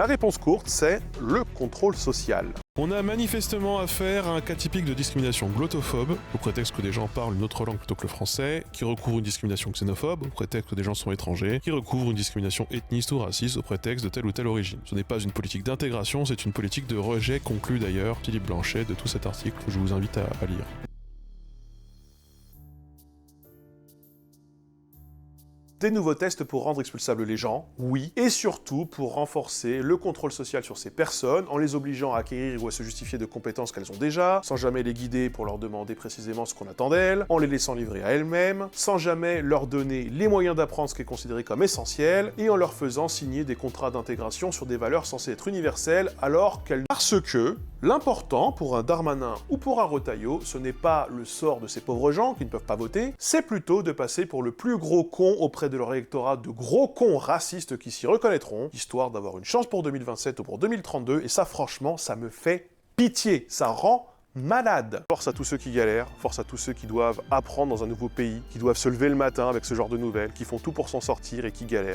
La réponse courte, c'est le contrôle social. On a manifestement affaire à un cas typique de discrimination glottophobe, au prétexte que des gens parlent une autre langue plutôt que le français, qui recouvre une discrimination xénophobe, au prétexte que des gens sont étrangers, qui recouvre une discrimination ethniste ou raciste, au prétexte de telle ou telle origine. Ce n'est pas une politique d'intégration, c'est une politique de rejet, conclut d'ailleurs Philippe Blanchet de tout cet article que je vous invite à lire. Des nouveaux tests pour rendre expulsables les gens, oui, et surtout pour renforcer le contrôle social sur ces personnes, en les obligeant à acquérir ou à se justifier de compétences qu'elles ont déjà, sans jamais les guider pour leur demander précisément ce qu'on attend d'elles, en les laissant livrer à elles-mêmes, sans jamais leur donner les moyens d'apprendre ce qui est considéré comme essentiel, et en leur faisant signer des contrats d'intégration sur des valeurs censées être universelles, alors qu'elles... Parce que l'important pour un Darmanin ou pour un Retailleau, ce n'est pas le sort de ces pauvres gens qui ne peuvent pas voter, c'est plutôt de passer pour le plus gros con auprès de leur électorat de gros cons racistes qui s'y reconnaîtront, histoire d'avoir une chance pour 2027 ou pour 2032, et ça franchement, ça me fait pitié, ça rend malade. Force à tous ceux qui galèrent, force à tous ceux qui doivent apprendre dans un nouveau pays, qui doivent se lever le matin avec ce genre de nouvelles, qui font tout pour s'en sortir et qui galèrent.